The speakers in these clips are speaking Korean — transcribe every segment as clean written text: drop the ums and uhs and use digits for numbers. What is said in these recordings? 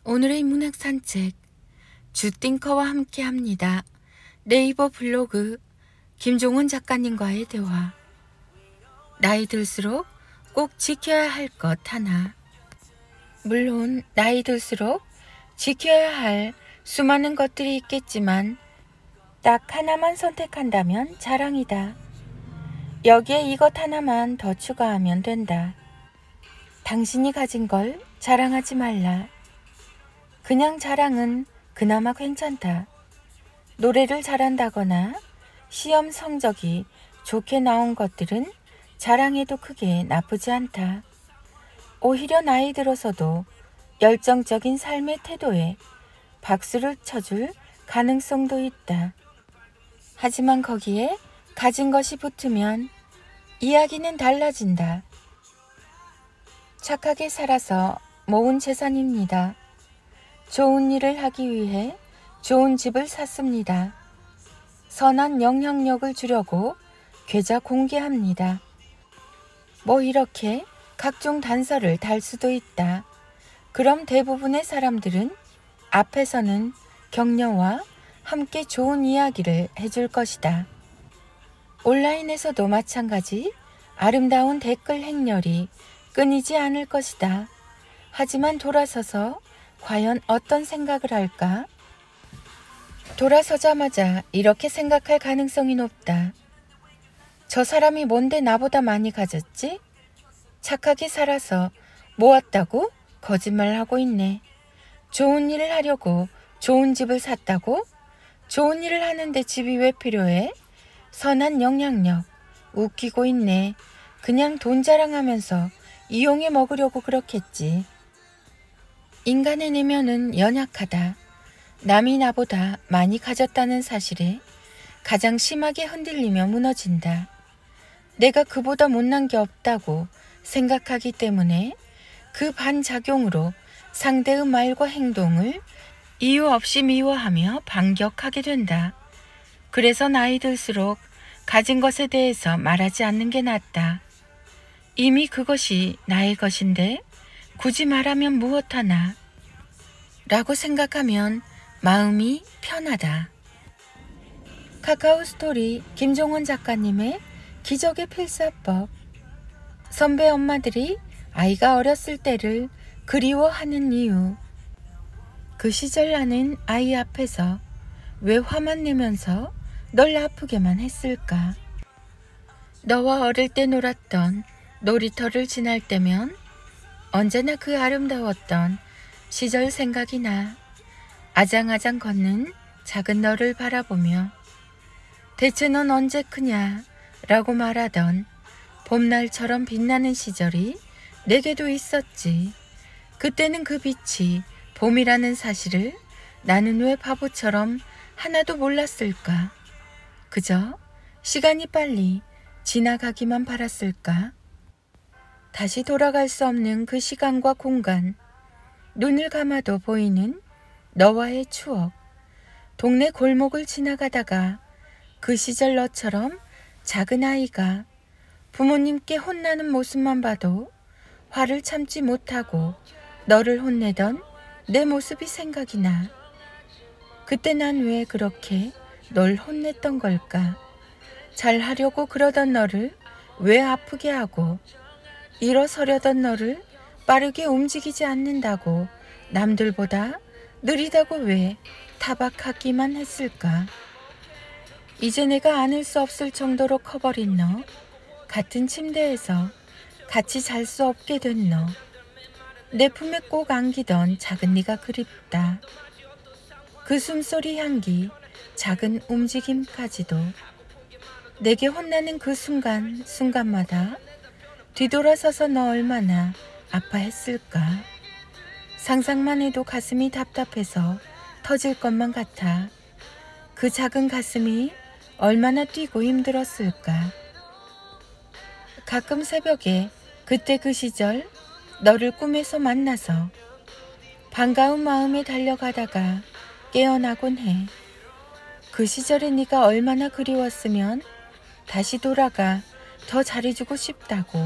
오늘의 문학 산책 주띵커와 함께합니다. 네이버 블로그 김종원 작가님과의 대화. 나이 들수록 꼭 지켜야 할 것 하나. 물론 나이 들수록 지켜야 할 수많은 것들이 있겠지만 딱 하나만 선택한다면 자랑이다. 여기에 이것 하나만 더 추가하면 된다. 당신이 가진 걸 자랑하지 말라. 그냥 자랑은 그나마 괜찮다. 노래를 잘한다거나 시험 성적이 좋게 나온 것들은 자랑해도 크게 나쁘지 않다. 오히려 나이 들어서도 열정적인 삶의 태도에 박수를 쳐줄 가능성도 있다. 하지만 거기에 가진 것이 붙으면 이야기는 달라진다. 착하게 살아서 모은 재산입니다. 좋은 일을 하기 위해 좋은 집을 샀습니다. 선한 영향력을 주려고 계좌 공개합니다. 뭐 이렇게 각종 단서를 달 수도 있다. 그럼 대부분의 사람들은 앞에서는 격려와 함께 좋은 이야기를 해줄 것이다. 온라인에서도 마찬가지 아름다운 댓글 행렬이 끊이지 않을 것이다. 하지만 돌아서서 과연 어떤 생각을 할까? 돌아서자마자 이렇게 생각할 가능성이 높다. 저 사람이 뭔데 나보다 많이 가졌지? 착하게 살아서 모았다고 거짓말하고 있네. 좋은 일을 하려고 좋은 집을 샀다고? 좋은 일을 하는데 집이 왜 필요해? 선한 영향력, 웃기고 있네. 그냥 돈 자랑하면서 이용해 먹으려고 그렇겠지. 인간의 내면은 연약하다. 남이 나보다 많이 가졌다는 사실에 가장 심하게 흔들리며 무너진다. 내가 그보다 못난 게 없다고 생각하기 때문에 그 반작용으로 상대의 말과 행동을 이유 없이 미워하며 반격하게 된다. 그래서 나이 들수록 가진 것에 대해서 말하지 않는 게 낫다. 이미 그것이 나의 것인데 굳이 말하면 무엇하나 라고 생각하면 마음이 편하다. 카카오 스토리 김종원 작가님의 기적의 필사법. 선배 엄마들이 아이가 어렸을 때를 그리워하는 이유. 그 시절 나는 아이 앞에서 왜 화만 내면서 널 아프게만 했을까? 너와 어릴 때 놀았던 놀이터를 지날 때면 언제나 그 아름다웠던 시절 생각이 나. 아장아장 걷는 작은 너를 바라보며 대체 넌 언제 크냐? 라고 말하던 봄날처럼 빛나는 시절이 내게도 있었지. 그때는 그 빛이 봄이라는 사실을 나는 왜 바보처럼 하나도 몰랐을까? 그저 시간이 빨리 지나가기만 바랐을까? 다시 돌아갈 수 없는 그 시간과 공간, 눈을 감아도 보이는 너와의 추억, 동네 골목을 지나가다가 그 시절 너처럼 작은 아이가 부모님께 혼나는 모습만 봐도 화를 참지 못하고 너를 혼내던 내 모습이 생각이 나. 그때 난 왜 그렇게 널 혼냈던 걸까? 잘하려고 그러던 너를 왜 아프게 하고 일어서려던 너를 빠르게 움직이지 않는다고 남들보다 느리다고 왜 타박하기만 했을까? 이제 내가 안을 수 없을 정도로 커버린 너, 같은 침대에서 같이 잘 수 없게 된 너, 내 품에 꼭 안기던 작은 네가 그립다. 그 숨소리 향기, 작은 움직임까지도 내게 혼나는 그 순간 순간마다 뒤돌아서서 너 얼마나 아파했을까? 상상만 해도 가슴이 답답해서 터질 것만 같아. 그 작은 가슴이 얼마나 뛰고 힘들었을까? 가끔 새벽에 그때 그 시절 너를 꿈에서 만나서 반가운 마음에 달려가다가 깨어나곤 해. 그 시절에 네가 얼마나 그리웠으면 다시 돌아가 더 잘해주고 싶다고.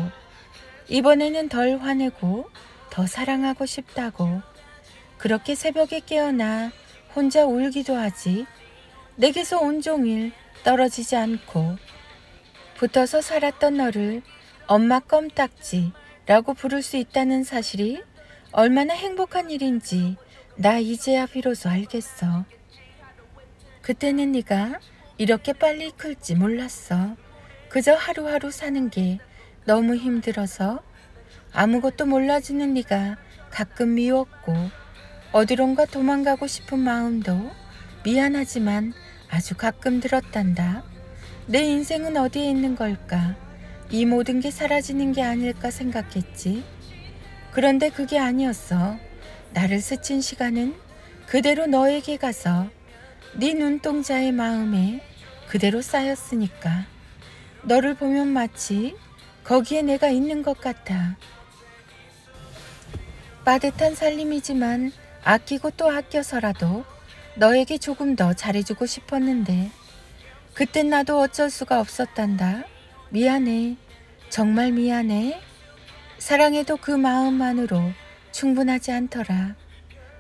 이번에는 덜 화내고 더 사랑하고 싶다고. 그렇게 새벽에 깨어나 혼자 울기도 하지. 내게서 온종일 떨어지지 않고 붙어서 살았던 너를 엄마 껌딱지라고 부를 수 있다는 사실이 얼마나 행복한 일인지 나 이제야 비로소 알겠어. 그때는 네가 이렇게 빨리 클지 몰랐어. 그저 하루하루 사는 게 너무 힘들어서 아무것도 몰라주는 네가 가끔 미웠고 어디론가 도망가고 싶은 마음도 미안하지만 아주 가끔 들었단다. 내 인생은 어디에 있는 걸까? 이 모든 게 사라지는 게 아닐까 생각했지. 그런데 그게 아니었어. 나를 스친 시간은 그대로 너에게 가서 네 눈동자의 마음에 그대로 쌓였으니까. 너를 보면 마치 거기에 내가 있는 것 같아. 빠듯한 살림이지만 아끼고 또 아껴서라도 너에게 조금 더 잘해주고 싶었는데 그땐 나도 어쩔 수가 없었단다. 미안해. 정말 미안해. 사랑해도 그 마음만으로 충분하지 않더라.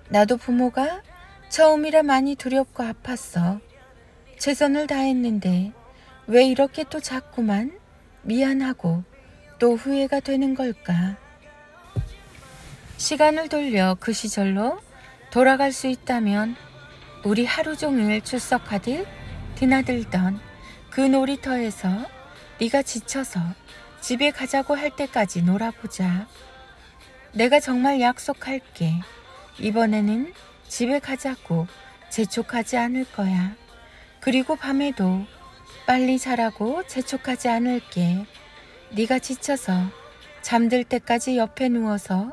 나도 부모가 처음이라 많이 두렵고 아팠어. 최선을 다했는데 왜 이렇게 또 자꾸만 미안하고 또 후회가 되는 걸까? 시간을 돌려 그 시절로 돌아갈 수 있다면 우리 하루 종일 출석하듯 드나들던 그 놀이터에서 네가 지쳐서 집에 가자고 할 때까지 놀아보자. 내가 정말 약속할게. 이번에는 집에 가자고 재촉하지 않을 거야. 그리고 밤에도 빨리 자라고 재촉하지 않을게. 네가 지쳐서 잠들 때까지 옆에 누워서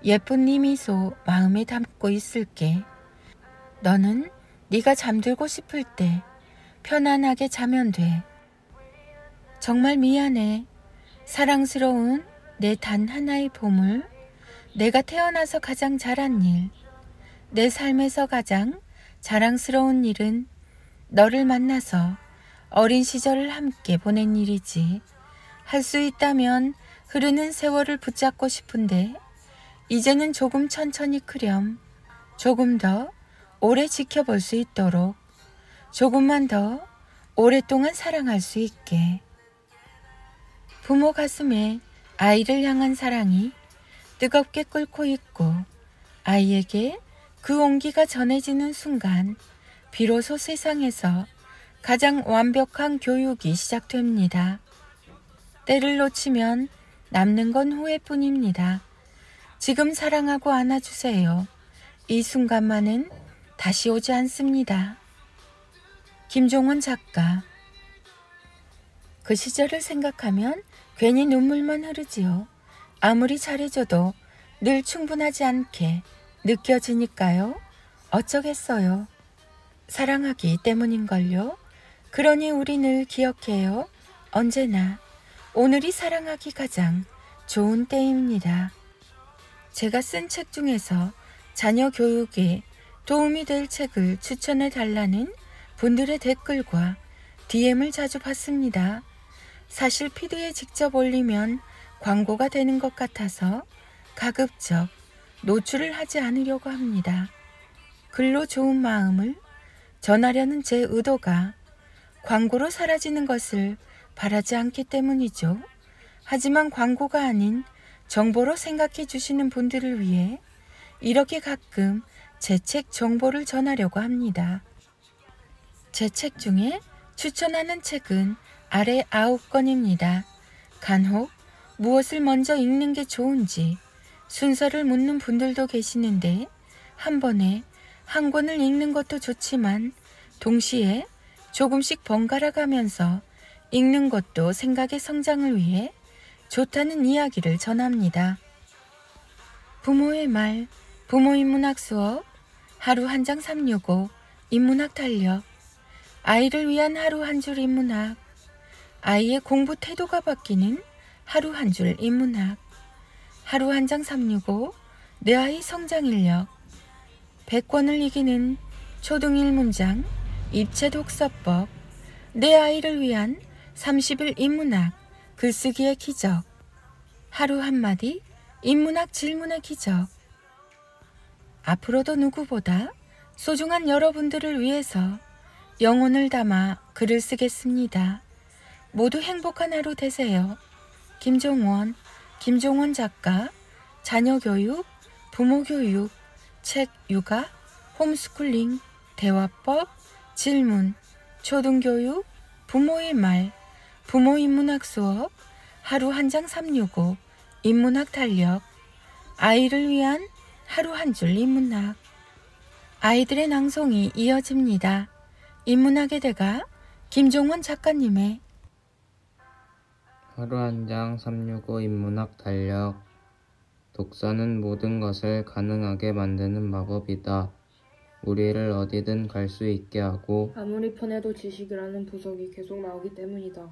예쁜 네 미소 마음에 담고 있을게. 너는 네가 잠들고 싶을 때 편안하게 자면 돼. 정말 미안해. 사랑스러운 내 단 하나의 보물. 내가 태어나서 가장 잘한 일. 내 삶에서 가장 자랑스러운 일은 너를 만나서 어린 시절을 함께 보낸 일이지. 할 수 있다면 흐르는 세월을 붙잡고 싶은데 이제는 조금 천천히 크렴. 조금 더 오래 지켜볼 수 있도록. 조금만 더 오랫동안 사랑할 수 있게. 부모 가슴에 아이를 향한 사랑이 뜨겁게 끓고 있고 아이에게 그 온기가 전해지는 순간 비로소 세상에서 가장 완벽한 교육이 시작됩니다. 때를 놓치면 남는 건 후회뿐입니다. 지금 사랑하고 안아주세요. 이 순간만은 다시 오지 않습니다. 김종원 작가. 그 시절을 생각하면 괜히 눈물만 흐르지요. 아무리 잘해줘도 늘 충분하지 않게 느껴지니까요. 어쩌겠어요. 사랑하기 때문인걸요. 그러니 우리 늘 기억해요. 언제나 오늘이 사랑하기 가장 좋은 때입니다. 제가 쓴 책 중에서 자녀 교육에 도움이 될 책을 추천해 달라는 분들의 댓글과 DM을 자주 받습니다. 사실 피드에 직접 올리면 광고가 되는 것 같아서 가급적 노출을 하지 않으려고 합니다. 글로 좋은 마음을 전하려는 제 의도가 광고로 사라지는 것을 바라지 않기 때문이죠. 하지만 광고가 아닌 정보로 생각해 주시는 분들을 위해 이렇게 가끔 제 책 정보를 전하려고 합니다. 제 책 중에 추천하는 책은 아래 9권입니다. 간혹 무엇을 먼저 읽는 게 좋은지 순서를 묻는 분들도 계시는데 한 번에 한 권을 읽는 것도 좋지만 동시에 조금씩 번갈아 가면서 읽는 것도 생각의 성장을 위해 좋다는 이야기를 전합니다. 부모의 말, 부모인문학 수업, 하루 한 장 365, 인문학 달력, 아이를 위한 하루 한 줄 인문학, 아이의 공부 태도가 바뀌는 하루 한 줄 인문학, 하루 한 장 365, 내 아이 성장 인력, 100권을 이기는 초등 1문장, 입체 독서법, 내 아이를 위한 30일 인문학, 글쓰기의 기적, 하루 한마디, 인문학 질문의 기적, 앞으로도 누구보다 소중한 여러분들을 위해서 영혼을 담아 글을 쓰겠습니다. 모두 행복한 하루 되세요. 김종원 작가, 자녀교육, 부모교육, 책 육아, 홈스쿨링, 대화법, 질문, 초등교육, 부모의 말, 부모 인문학 수업, 하루 한 장 365, 인문학 달력, 아이를 위한 하루 한 줄 인문학. 아이들의 낭송이 이어집니다. 인문학의 대가 김종원 작가님의 하루 한 장 365 인문학 달력. 독서는 모든 것을 가능하게 만드는 마법이다. 우리를 어디든 갈 수 있게 하고 아무리 편해도 지식이라는 부석이 계속 나오기 때문이다.